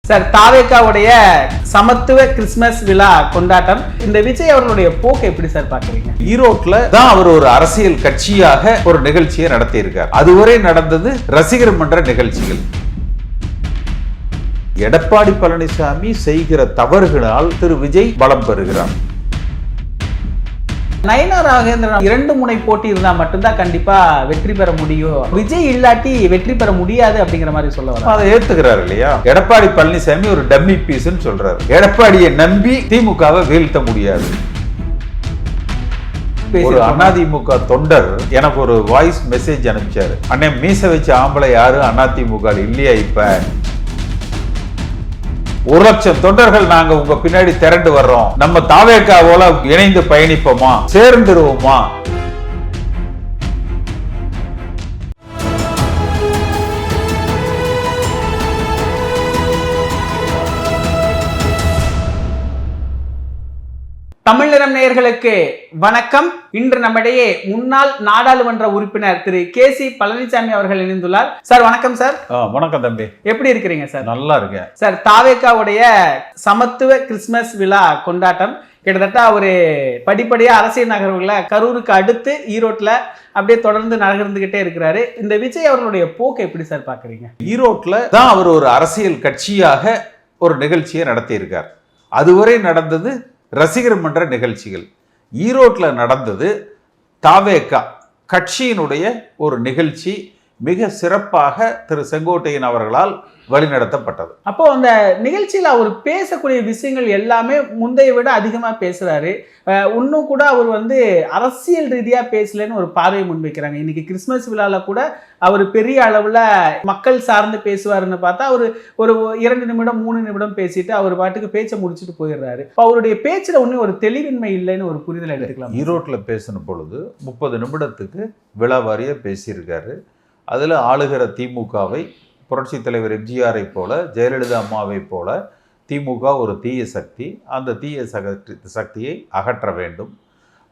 Sir, தாவேக்காவுடைய சமத்துவ Christmas விழா கொண்டாட்டம், இந்த விஜய் அவர்களுடைய போக்கு எப்படி சார் பாக்குறீங்க? ஈரோட்ல தான் அவர் ஒரு அரசியல் கட்சியாக ஒரு நிகழ்ச்சியை நடத்தி இருக்கார். அதுவரை நடந்தது ரசிகர் மன்ற நிகழ்ச்சிகள். எடப்பாடி பழனிசாமி செய்கிற தவறுகளால் திரு விஜய் பலம் பெறுகிறார். நயனா ராகேந்திரன் 2 முனை போட்டி இருந்தா மட்டும்தான் கண்டிப்பா வெற்றி பெற முடியும், விஜய் இல்லாட்டி வெற்றி பெற முடியாது அப்படிங்கிற மாதிரி சொல்ல வர அதை ஏத்துக்கிறாரு இல்லையா? எடப்பாடி பழனிசாமி ஒரு டம்மி பீஸ்ன்னு சொல்றாரு. எடப்பாடியை நம்பி திமுகவை வீழ்த்த முடியாது. ஒரு அதிமுக தொண்டர் எனக்கு ஒரு வாய்ஸ் மெசேஜ் அனுப்பிச்சாரு. அண்ணே, மீச வச்ச ஆம்பளை யாரும் அதிமுக இல்லையா? இப்ப 1,00,000 தொண்டர்கள் நாங்க உங்க பின்னாடி திரண்டு வர்றோம், நம்ம தாவேக்காவோல இணைந்து பயணிப்போமா, சேர்ந்துருவோமா? தமிழ் நிறம் நேயர்களுக்கு வணக்கம். இன்று நம்மிடையே முன்னாள் நாடாளுமன்ற உறுப்பினர் திரு கே.சி. பழனிசாமி அவர்கள் இணைந்துள்ளார். சார் வணக்கம் சார். வணக்கம் தம்பி, எப்படி இருக்கிறீங்க சார்? நல்லா இருக்கேன் சார். தாவேக்காவுடைய சமத்துவ கிறிஸ்துமஸ் விழா கொண்டாட்டம் கிட்டத்தட்ட ஒரு படிப்படியா அரசியல் நகர்வுல கரூருக்கு அடுத்து ஈரோட்ல அப்படியே தொடர்ந்து நகர்ந்துகிட்டே இருக்கிறாரு. இந்த விஜய் அவர்களுடைய போக்கு எப்படி சார் பாக்குறீங்க? ஈரோட்ல தான் அவர் ஒரு அரசியல் கட்சியாக ஒரு நிகழ்ச்சியை நடத்தி இருக்கார். அதுவரை நடந்தது ரசிகர் மன்ற நிகழ்ச்சிகள். ஈரோட்டில் நடந்தது தாவேக்கா கட்சியினுடைய ஒரு நிகழ்ச்சி. மிக சிறப்பாக திரு செங்கோட்டையன் அவர்களால் வழிநடத்தப்பட்டது. அப்போ அந்த நிகழ்ச்சியில் அவர் பேசக்கூடிய விஷயங்கள் எல்லாமே முந்தைய விட அதிகமாக பேசுறாரு. இன்னும் கூட அவர் அரசியல் ரீதியாக பேசலன்னு ஒரு பார்வையை முன்வைக்கிறாங்க. இன்னைக்கு கிறிஸ்துமஸ் விழாவில் கூட அவர் பெரிய அளவில் மக்கள் சார்ந்து பேசுவாருன்னு பார்த்தா அவர் ஒரு 2 நிமிடம் 3 நிமிடம் பேசிட்டு அவர் பாட்டுக்கு பேச்சை முடிச்சுட்டு போயிடுறாரு. அவருடைய பேச்சில் ஒன்றும் ஒரு தெளிவின்மை இல்லைன்னு ஒரு புரிதல் எடுத்துக்கலாம். ஈரோட்டில் பேசின பொழுது 30 நிமிடத்துக்கு விழாவாரியாக பேசியிருக்காரு. அதில் ஆளுகிற திமுகவை புரட்சி தலைவர் எம்ஜிஆரை போல, ஜெயலலிதா அம்மாவை போல திமுக ஒரு தீய சக்தி, அந்த தீய சக்தியை அகற்ற வேண்டும்.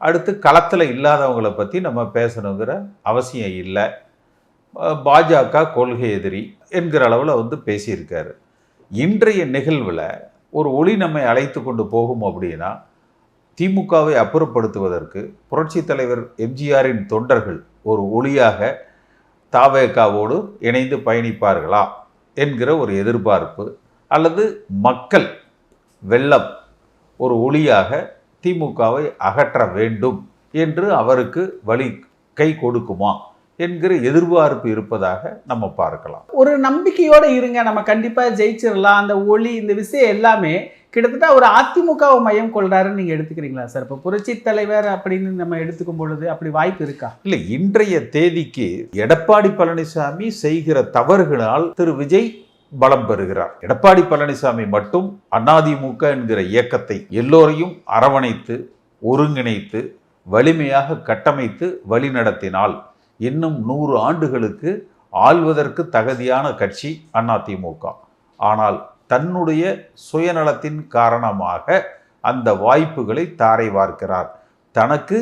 அடுத்து களத்தில் இல்லாதவங்களை பற்றி நம்ம பேசணுங்கிற அவசியம் இல்லை, பாஜக கொள்கை எதிரி என்கிற அளவில் பேசியிருக்காரு. இன்றைய நிகழ்வில் ஒரு ஒளி நம்மை அழைத்து கொண்டு போகும் அப்படின்னா, திமுகவை அப்புறப்படுத்துவதற்கு புரட்சி தலைவர் எம்ஜிஆரின் தொண்டர்கள் ஒரு ஒளியாக தாவேக்காவோடு இணைந்து பயணிப்பார்களா என்கிற ஒரு எதிர்பார்ப்பு, அல்லது மக்கள் வெள்ளம் ஒரு ஒளியாக திமுகவை அகற்ற வேண்டும் என்று அவருக்கு வழி கை கொடுக்குமா என்கிற எதிர்பார்ப்பு இருப்பதாக நம்ம பார்க்கலாம். ஒரு நம்பிக்கையோடு இருங்க, நம்ம கண்டிப்பா ஜெயிச்சிடலாம், அந்த ஒளி இந்த விஷயம் எல்லாமே கிட்டத்தட்ட ஒரு அதிமுகவை மையம் கொள்றாருன்னு நீங்க எடுத்துக்கிறீங்களா சார்? இப்போ புரட்சி தலைவர் அப்படின்னு நம்ம எடுத்துக்கும் பொழுது அப்படி வாய்ப்பு இருக்கா? இல்லை, இன்றைய தேதிக்கு எடப்பாடி பழனிசாமி செய்கிற தவறுகளால் திரு விஜய் பலம் பெறுகிறார். எடப்பாடி பழனிசாமி மட்டும் அதிமுக என்கிற இயக்கத்தை எல்லோரையும் அரவணைத்து ஒருங்கிணைத்து வலிமையாக கட்டமைத்து வழிநடத்தினால் இன்னும் 100 ஆண்டுகளுக்கு ஆள்வதற்கு தகுதியான கட்சி அதிமுக. ஆனால் தன்னுடைய சுயநலத்தின் காரணமாக அந்த வாய்ப்புகளை தாரை வார்க்கிறார். தனக்கு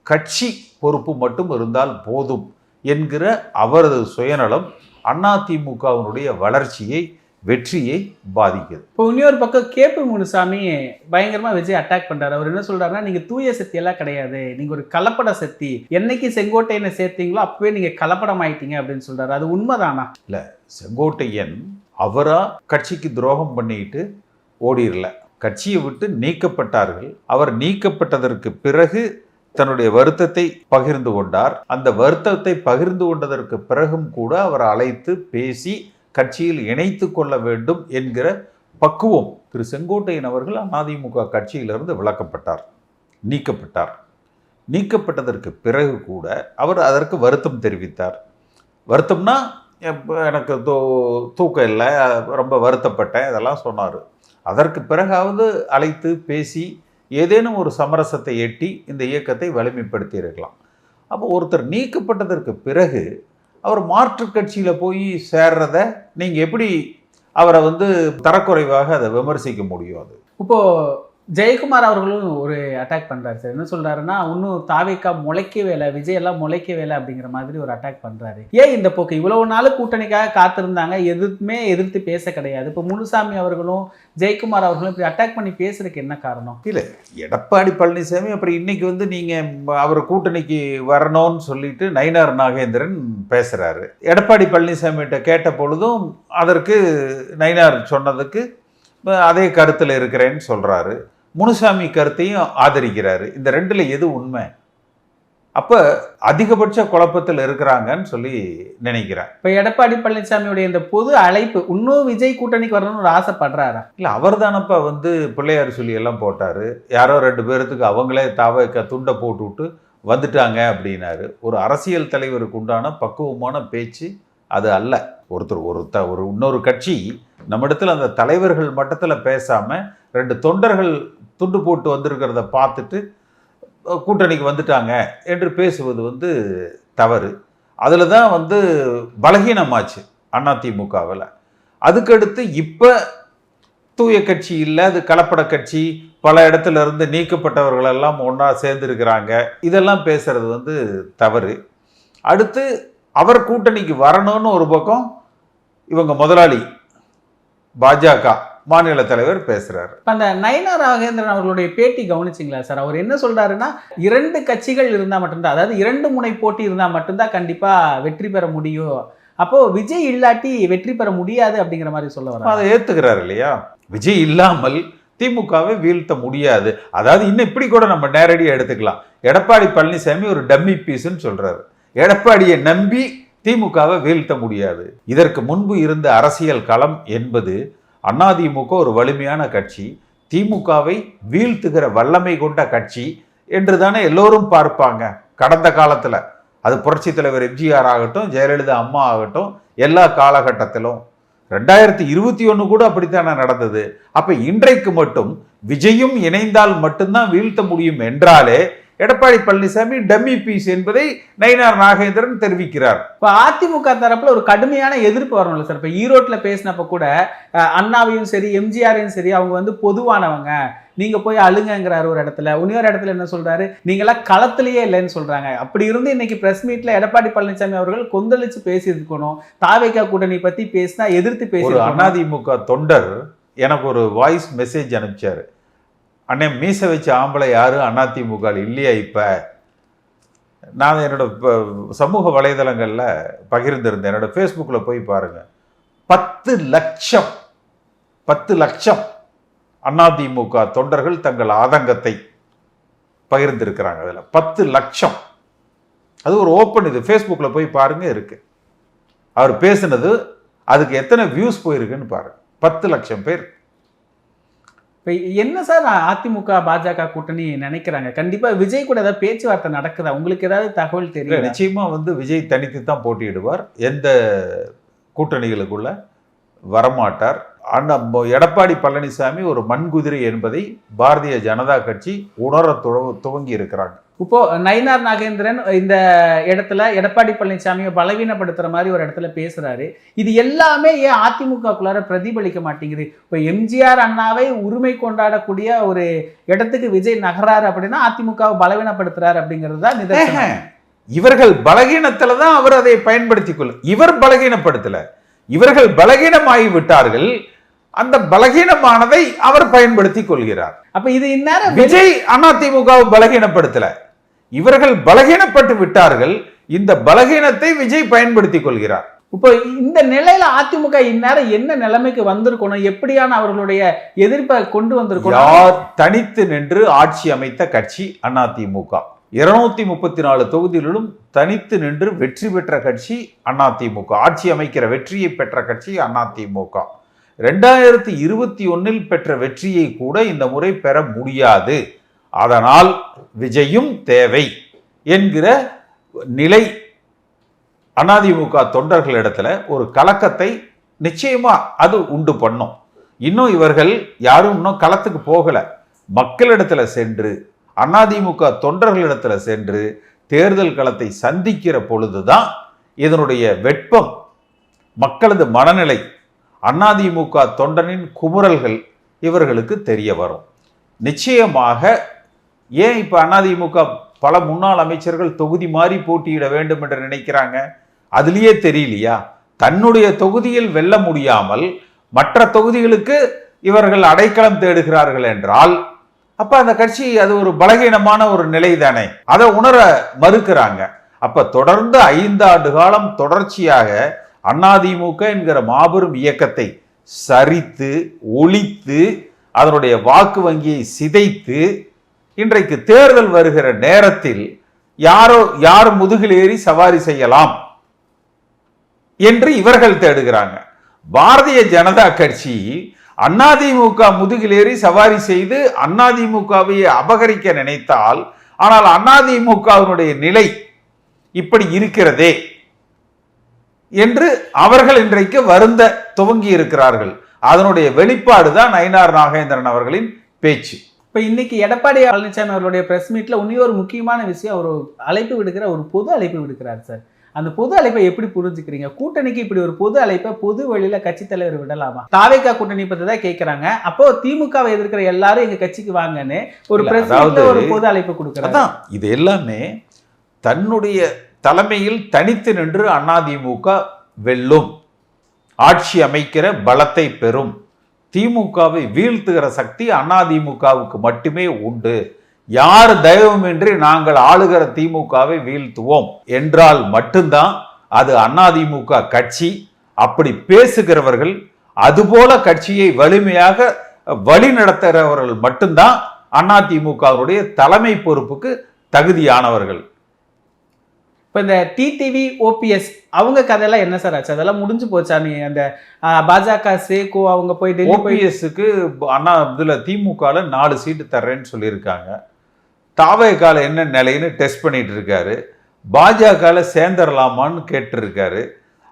கட்சி பொறுப்பு மட்டும் இருந்தால் போதும் என்கிற அவரது சுயநலம் அதிமுகவினுடைய வளர்ச்சியை, வெற்றியை பாதிக்குது. இப்போ இன்னொரு பக்கம் கேபி முனுசாமி பயங்கரமா விஜய் அட்டாக் பண்றாரு. அவர் என்ன சொல்றாருன்னா, நீங்க தூய சக்தி எல்லாம் கிடையாது, நீங்க ஒரு கலப்பட சக்தி, என்னைக்கு செங்கோட்டையனை சேர்த்தீங்களோ அப்பவே நீங்க கலப்படம் ஆயிட்டீங்க அப்படின்னு சொல்றாரு. அது உண்மைதானா? இல்ல, செங்கோட்டையன் அவரா கட்சிக்கு துரோகம் பண்ணிட்டு ஓடிரல, கட்சியை விட்டு நீக்கப்பட்டார்கள். அவர் நீக்கப்பட்டதற்கு பிறகு தன்னுடைய வருத்தத்தை பகிர்ந்து கொண்டார். அந்த வருத்தத்தை பகிர்ந்து கொண்டதற்கு பிறகும் கூட அவர் அழைத்து பேசி கட்சியில் இணைத்து கொள்ள வேண்டும் என்கிற பக்குவம் திரு செங்கோட்டையன் அவர்கள் அதிமுக கட்சியிலிருந்து விலக்கப்பட்டார், நீக்கப்பட்டார். நீக்கப்பட்டதற்கு பிறகு கூட அவர் அதற்கு வருத்தம் தெரிவித்தார். வருத்தம்னா எனக்கு தூக்கம் இல்லை, ரொம்ப வருத்தப்பட்டேன், இதெல்லாம் சொன்னார். அதற்கு பிறகாவது அழைத்து பேசி ஏதேனும் ஒரு சமரசத்தை எட்டி இந்த இயக்கத்தை வலிமைப்படுத்தி இருக்கலாம். அப்போ ஒருத்தர் நீக்கப்பட்டதற்கு பிறகு அவர் மாற்று கட்சியில் போய் சேர்றத நீங்கள் எப்படி அவரை தரக்குறைவாக அதை விமர்சிக்க முடியும்? அது இப்போ ஜெயக்குமார் அவர்களும் ஒரு அட்டாக் பண்றாரு சார். என்ன சொல்றாருன்னா, இன்னும் தாவேக்கா முளைக்கவே இல்ல, விஜய் எல்லாம் முளைக்கவே இல்ல அப்படிங்கிற மாதிரி ஒரு அட்டாக் பண்றாரு. ஏன் இந்த போக்கு? இவ்வளவு நாள் கூட்டணிக்காக காத்திருந்தாங்க, எதுவுமே எதிர்த்து பேச கிடையாது. இப்போ முனுசாமி அவர்களும் ஜெயக்குமார் அவர்களும் இப்படி அட்டாக் பண்ணி பேசுறதுக்கு என்ன காரணம்? இல்ல, எடப்பாடி பழனிசாமி அப்புறம் இன்னைக்கு வந்து நீங்க அவர் கூட்டணிக்கு வரணும்னு சொல்லிட்டு நயினார் நாகேந்திரன் பேசுறாரு. எடப்பாடி பழனிசாமிகிட்ட கேட்ட பொழுதும் அதற்கு நயினார் சொன்னதுக்கு அதே கருத்துல இருக்கிறேன்னு சொல்றாரு. முனுசாமி கருத்தையும் ஆதரிக்கிறாரு. இந்த ரெண்டுல எது உண்மை? அப்ப அதிகபட்ச குழப்பத்தில் இருக்கிறாங்கன்னு சொல்லி நினைக்கிறேன். இப்ப எடப்பாடி பழனிசாமியுடைய இந்த பொது அழைப்பு, இன்னும் விஜய் கூட்டணிக்கு வரணும்னு ஒரு ஆசைப்படுறாரா? இல்ல, அவர் தானப்பா வந்து பிள்ளையார் சொல்லி எல்லாம் போட்டாரு. யாரோ 2 பேர்த்துக்கு அவங்களே துண்டை போட்டு விட்டு வந்துட்டாங்க அப்படின்னாரு. ஒரு அரசியல் தலைவருக்கு உண்டான பக்குவமான பேச்சு அது அல்ல. ஒரு இன்னொரு கட்சி நம்மிடத்துல அந்த தலைவர்கள் மட்டத்துல பேசாம 2 தொண்டர்கள் துண்டு போட்டு வந்திருக்கிறத பார்த்துட்டு கூட்டணிக்கு வந்துட்டாங்க என்று பேசுவது வந்து தவறு. அதில் தான் வந்து பலகீனமாச்சு அதிமுகவில். அதுக்கடுத்து இப்போ தூய கட்சி இல்லை, அது கலப்பட கட்சி, பல இடத்துல இருந்து நீக்கப்பட்டவர்கள் எல்லாம் ஒன்றா சேர்ந்துருக்கிறாங்க, இதெல்லாம் பேசுறது வந்து தவறு. அடுத்து அவர் கூட்டணிக்கு வரணும்னு ஒரு பக்கம் இவங்க முதலாளி பாஜக மாநில தலைவர் பேசுறாரு. அந்த நயினார் நாகேந்திரன் அவர்களுடைய பேட்டி கவனிச்சிங்களா சார்? அவர் என்ன சொல்றாருன்னா, 2 கட்சிகள் இருந்தா மட்டும்தான், அதாவது 2 முனை போட்டி இருந்தா மட்டும்தான் கண்டிப்பா வெற்றி பெற முடியும், அப்போ விஜய் இல்லாட்டி வெற்றி பெற முடியாது அப்படிங்கிற மாதிரி சொல்ல வர. அதை ஏத்துக்கிறாரு இல்லையா? விஜய் இல்லாமல் திமுகவை வீழ்த்த முடியாது. அதாவது இன்னும் இப்படி கூட நம்ம நேரடியாக எடுத்துக்கலாம். எடப்பாடி பழனிசாமி ஒரு டம்மி பீஸ்ன்னு சொல்றாரு. எடப்பாடியை நம்பி திமுகவை வீழ்த்த முடியாது. இதற்கு முன்பு இருந்த அரசியல் களம் என்பது அதிமுக ஒரு வலிமையான கட்சி, திமுகவை வீழ்த்துகிற வல்லமை கொண்ட கட்சி என்று தானே எல்லோரும் பார்ப்பாங்க. கடந்த காலத்தில் அது புரட்சி தலைவர் எம்ஜிஆர் ஆகட்டும், ஜெயலலிதா அம்மா ஆகட்டும், எல்லா காலகட்டத்திலும் 2021 கூட அப்படித்தானே நடந்தது. அப்ப இன்றைக்கு மட்டும் விஜயும் இணைந்தால் மட்டும்தான் வீழ்த்த முடியும் என்றாலே எடப்பாடி பழனிசாமி டம்மி பீஸ் என்பதை நயினார் நாகேந்திரன் தெரிவிக்கிறார். இப்போ அதிமுக தரப்புல ஒரு கடுமையான எதிர்ப்பு வரணும்ல சார்? இப்போ ஈரோட்டில் பேசினப்ப கூட அண்ணாவையும் சரி எம்ஜிஆரையும் சரி அவங்க வந்து பொதுவானவங்க, நீங்க போய் அழுங்கிறாரு ஒரு இடத்துல. இன்னொரு இடத்துல என்ன சொல்றாரு, நீங்களாம் களத்திலேயே இல்லைன்னு சொல்றாங்க. அப்படி இருந்து இன்னைக்கு பிரஸ் மீட்ல எடப்பாடி பழனிசாமி அவர்கள் கொந்தளிச்சு பேசியிருக்கணும். தாவேக்கா கூட்டணி பத்தி பேசினா எதிர்த்து பேசி. அதிமுக தொண்டர் எனக்கு ஒரு வாய்ஸ் மெசேஜ் அனுப்பிச்சாரு. அண்ணே, மீசை வச்ச ஆம்பளை யாரும் அதிமுக இல்லையா? இப்போ நான் என்னோட சமூக வலைதளங்களில் பகிர்ந்திருந்தேன். என்னோட ஃபேஸ்புக்கில் போய் பாருங்க. 10 லட்சம் அதிமுக தொண்டர்கள் தங்கள் ஆதங்கத்தை பகிர்ந்திருக்கிறாங்க. அதில் 10 லட்சம். அது ஒரு ஓப்பன் இது, ஃபேஸ்புக்கில் போய் பாருங்க இருக்கு. அவர் பேசுனது அதுக்கு எத்தனை வியூஸ் போயிருக்குன்னு பாருங்க. 10 லட்சம் பேர். இப்போ என்ன சார் அதிமுக பாஜக கூட்டணி நினைக்கிறாங்க? கண்டிப்பா விஜய் கூட ஏதாவது பேச்சுவார்த்தை நடக்குதா? உங்களுக்கு ஏதாவது தகவல் தெரியல? நிச்சயமா வந்து விஜய் தனித்து தான் போட்டியிடுவார். எந்த கூட்டணிகளுக்குள்ள வரமாட்டார். எடப்பாடி பழனிசாமி ஒரு மண்குதிரை என்பதை பாரதிய ஜனதா கட்சி உணர துவங்கி இருக்கிறாங்க. இப்போ நயினார் நாகேந்திரன் இந்த இடத்துல எடப்பாடி பழனிசாமியை பலவீனப்படுத்துற மாதிரி ஒரு இடத்துல பேசுறாரு. இது எல்லாமே ஏன் அதிமுகக்குள்ளார பிரதிபலிக்க மாட்டேங்குது? இப்போ எம்ஜிஆர் அண்ணாவை உரிமை கொண்டாடக்கூடிய ஒரு இடத்துக்கு விஜய் நகராரு அப்படின்னா அதிமுகவை பலவீனப்படுத்துறாரு அப்படிங்கிறது தான் நிதர்சனம். இவர்கள் பலகீனத்துல தான் அவர் அதை பயன்படுத்திக் கொள்ள. இவர் பலகீனப்படுத்தல, இவர்கள் பலகீனமாகி விட்டார்கள். அந்த பலகீனமானதை அவர் பயன்படுத்தி கொள்கிறார். அப்ப இது இந்நேரம் விஜய் அதிமுகவை பலகீனப்படுத்தல, இவர்கள் பலகீனப்பட்டு விட்டார்கள். இந்த பலகீனத்தை விஜய் பயன்படுத்திக் கொள்கிறார். இப்போ இந்த நிலையில அதிமுக இந்நேரம் என்ன நிலைமைக்கு வந்திருக்கணும்? எப்படியான அவர்களுடைய எதிர்ப்பை கொண்டு வந்திருக்கணும்? யார் தனித்து நின்று ஆட்சி அமைத்த கட்சி அதிமுக. 234 தொகுதிகளிலும் தனித்து நின்று வெற்றி பெற்ற கட்சி அதிமுக. ஆட்சி அமைக்கிற வெற்றியை பெற்ற கட்சி அதிமுக. 2021 பெற்ற வெற்றியை கூட இந்த முறை பெற முடியாது. அதனால் விஜயும் தேவை என்கிற நிலை அதிமுக தொண்டர்களிடத்துல ஒரு கலக்கத்தை நிச்சயமா அது உண்டு பண்ணும். இன்னும் இவர்கள் யாரும் இன்னும் களத்துக்கு போகல. மக்களிடத்துல சென்று, அதிமுக தொண்டர்களிடத்துல சென்று தேர்தல் களத்தை சந்திக்கிற பொழுதுதான் இதனுடைய வெட்பம், மக்களது மனநிலை, அதிமுக தொண்டனின் குமுறல்கள் இவர்களுக்கு தெரிய வரும். நிச்சயமாக ஏன் இப்போ அதிமுக பல முன்னாள் அமைச்சர்கள் தொகுதி மாறி போட்டியிட வேண்டும் என்று நினைக்கிறாங்க? அதுலேயே தெரியலையா? தன்னுடைய தொகுதியில் வெல்ல முடியாமல் மற்ற தொகுதிகளுக்கு இவர்கள் அடைக்கலம் தேடுகிறார்கள் என்றால் அப்ப அந்த கட்சி அது ஒரு பலகீனமான ஒரு நிலை தானே, அதை உணர மறுக்கிறாங்க. அப்ப தொடர்ந்து 5 ஆண்டு காலம் தொடர்ச்சியாக அதிமுக என்கிற மாபெரும் இயக்கத்தை சரித்து ஒழித்து அதனுடைய வாக்கு வங்கியை சிதைத்து இன்றைக்கு தேர்தல் வருகிற நேரத்தில் யார் முதுகில் ஏறி சவாரி செய்யலாம் என்று இவர்கள் தேடுகிறாங்க. பாரதிய ஜனதா கட்சி அதிமுக முதுகில் ஏறி சவாரி செய்து அதிமுகவை அபகரிக்க நினைத்தால், ஆனால் அதிமுகவினுடைய நிலை இப்படி இருக்கிறதே என்று அவர்கள் இன்றைக்கு வருந்த துவங்கி இருக்கிறார்கள். அதனுடைய வெளிப்பாடு தான் நயினார் நாகேந்திரன் அவர்களின் பேச்சு. இப்போ இன்னைக்கு எடப்பாடி பழனிசாமி அவர்களுடைய பிரஸ் மீட்ல இன்னொரு முக்கியமான விஷயம், ஒரு அழைப்பு விடுக்கிற ஒரு பொது அழைப்பு விடுக்கிறார் சார். அந்த பொது அழைப்பை எப்படி புரிஞ்சுக்கிறீங்க? கூட்டணிக்கு இப்படி ஒரு பொது அழைப்பை பொது வழியில கட்சி தலைவர் விடலாமா? தாவேகா கூட்டணி பத்தி தான் கேட்கிறாங்க. அப்போ திமுகவை எதிர்க்கிற எல்லாரும் எங்க கட்சிக்கு வாங்கன்னு ஒரு பிரஸ் மீட்ல ஒரு பொது அழைப்பு கொடுக்கிறாங்க. இது எல்லாமே தன்னுடைய தலைமையில் தனித்து நின்று அதிமுக வெல்லும், ஆட்சி அமைக்கிற பலத்தை பெறும், திமுகவை வீழ்த்துகிற சக்தி அதிமுகவுக்கு மட்டுமே உண்டு, யார் தயவுமின்றி நாங்கள் ஆளுகிற திமுகவை வீழ்த்துவோம் என்றால் மட்டும்தான் அது அதிமுக கட்சி. அப்படி பேசுகிறவர்கள், அதுபோல கட்சியை வலிமையாக வழி நடத்துகிறவர்கள் மட்டும்தான் அதிமுகவுடைய தலைமை பொறுப்புக்கு தகுதியானவர்கள். இப்போ இந்த டிடிவி ஓபிஎஸ் அவங்க கதையெல்லாம் என்ன சார் ஆச்சு? அதெல்லாம் முடிஞ்சு போச்சா? நீ அந்த பாஜக சேகோ அவங்க போய் டெல்லி ஓபிஎஸ்க்கு இதுல திமுகல 4 சீட்டு தர்றேன்னு சொல்லியிருக்காங்க. தாவேகால என்ன நிலைன்னு டெஸ்ட் பண்ணிட்டு இருக்காரு. பாஜகல சேர்ந்துடலாமான்னு கேட்டிருக்காரு.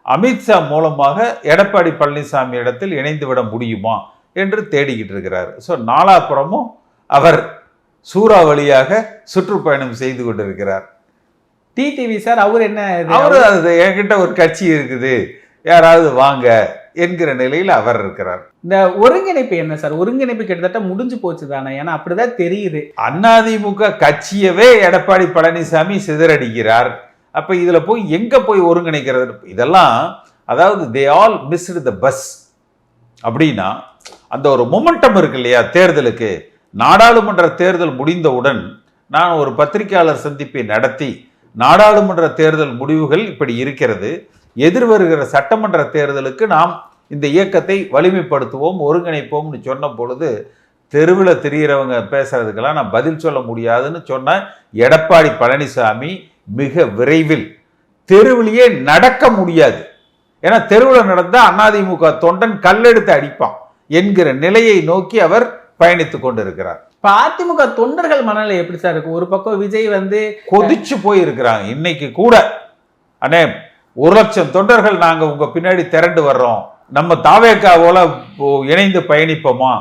அமித்ஷா மூலமாக எடப்பாடி பழனிசாமி இடத்தில் இணைந்து விட முடியுமா என்று தேடிக்கிட்டு இருக்கிறார். ஸோ நாலாபுறமும் அவர் சூறாவளியாக சுற்றுப்பயணம் செய்து கொண்டிருக்கிறார். டிடிவி சார் அவர் என்ன, அவரு அது என்கிட்ட ஒரு கட்சி இருக்குது, யாராவது வாங்க என்கிற நிலையில் அவர் இருக்கிறார். இந்த ஒருங்கிணைப்பு என்ன சார்? ஒருங்கிணைப்பு கிட்டத்தட்ட முடிஞ்சு போச்சு தானே? ஏன்னா அப்படிதான் தெரியுது. அதிமுக கட்சியவே எடப்பாடி பழனிசாமி சிதறடிக்கிறார். அப்ப இதுல போய் எங்க போய் ஒருங்கிணைக்கிறது? இதெல்லாம் அதாவது they all missed the bus அப்படின்னா அந்த ஒரு மொமெண்டம் இருக்கு இல்லையா? தேர்தலுக்கு நாடாளுமன்ற தேர்தல் முடிந்தவுடன் நான் ஒரு பத்திரிகையாளர் சந்திப்பை நடத்தி நாடாளுமன்ற தேர்தல் முடிவுகள் இப்படி இருக்கிறது, எதிர்வருகிற சட்டமன்ற தேர்தலுக்கு நாம் இந்த இயக்கத்தை வலிமைப்படுத்துவோம் ஒருங்கிணைப்போம்னு சொன்ன பொழுது தெருவில் தெரிகிறவங்க பேசுறதுக்கெல்லாம் நான் பதில் சொல்ல முடியாதுன்னு சொன்ன எடப்பாடி பழனிசாமி மிக விரைவில் தெருவிலேயே நடக்க முடியாது, ஏன்னா தெருவில் நடந்தால் அதிமுக தொண்டன் கல்லெடுத்து அடிப்பான் என்கிற நிலையை நோக்கி அவர் பயணித்துக் கொண்டிருக்கிறார். இப்போ அதிமுக தொண்டர்கள் மனநிலை எப்படி சார் இருக்கு? ஒரு பக்கம் விஜய் வந்து கொதிச்சு போயிருக்கிறாங்க. இன்னைக்கு கூட அண்ணே 1,00,000 தொண்டர்கள் நாங்க உங்க பின்னாடி திரண்டு வர்றோம், நம்ம தாவேகாவோல இணைந்து பயணிப்போமா,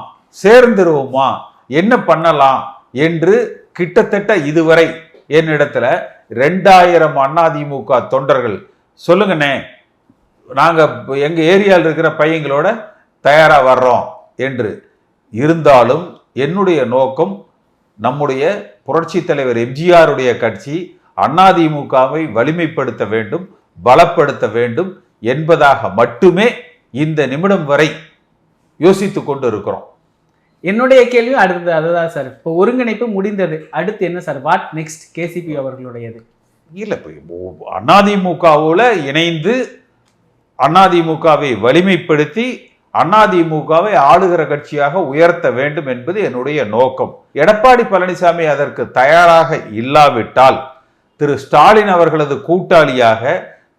சேர்ந்துருவோமா, என்ன பண்ணலாம் என்று கிட்டத்தட்ட இதுவரை என்னிடத்துல 2000 அதிமுக தொண்டர்கள் சொல்லுங்கண்ணே, நாங்க எங்க ஏரியாவில் இருக்கிற பையங்களோட தயாரா வர்றோம் என்று. இருந்தாலும் என்னுடைய நோக்கம் நம்முடைய புரட்சி தலைவர் எம்ஜிஆருடைய கட்சி அதிமுகவை வலிமைப்படுத்த வேண்டும், பலப்படுத்த வேண்டும் என்பதாக மட்டுமே இந்த நிமிடம் வரை யோசித்துக் கொண்டு இருக்கிறோம். என்னுடைய கேள்வியும் அடுத்தது அதுதான் சார். இப்போ ஒருங்கிணைப்பு முடிந்தது, அடுத்து என்ன சார்? வாட் நெக்ஸ்ட் கேசிபி அவர்களுடையது? இல்லை, அதிமுகவோட இணைந்து அதிமுகவை வலிமைப்படுத்தி அதிமுகவை ஆளுகிற கட்சியாக உயர்த்த வேண்டும் என்பது என்னுடைய நோக்கம். எடப்பாடி பழனிசாமி அதற்கு தயாராக இல்லாவிட்டால் திரு ஸ்டாலின் அவர்களது கூட்டாளியாக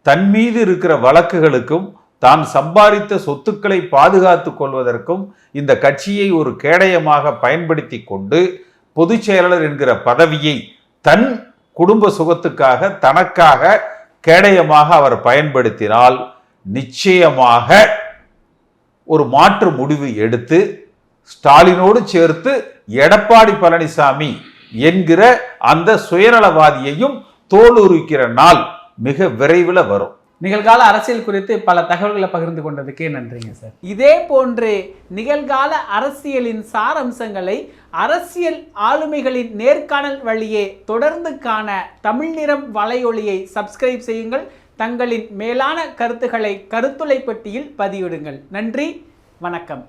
தன் மீது இருக்கிற வழக்குகளுக்கும் தான் சம்பாதித்த சொத்துக்களை பாதுகாத்துக் கொள்வதற்கும் இந்த கட்சியை ஒரு கேடயமாக பயன்படுத்தி கொண்டு பொதுச் செயலாளர் என்கிற பதவியை தன் குடும்ப சுகத்துக்காக தனக்காக கேடயமாக அவர் பயன்படுத்தினால் நிச்சயமாக ஒரு மாற்று முடிவு எடுத்து ஸ்டாலினோடு சேர்த்து எடப்பாடி பழனிசாமி என்கிற அந்த சுயநலவாதியையும் தோலுரிக்கிற நாள் மிக விரைவில் வரும். நிகழ்கால அரசியல் குறித்து பல தகவல்களை பகிர்ந்து கொண்டதுக்கே நன்றிங்க சார். இதே போன்று நிகழ்கால அரசியலின் சாரம்சங்களை அரசியல் ஆளுமைகளின் நேர்காணல் வழியே தொடர்ந்து காண தமிழ் நிறம் வலையொலியை சப்ஸ்கிரைப் செய்யுங்கள். தங்களின் மேலான கருத்துக்களை கருத்துளை பெட்டியில் பதிவிடுங்கள். நன்றி, வணக்கம்.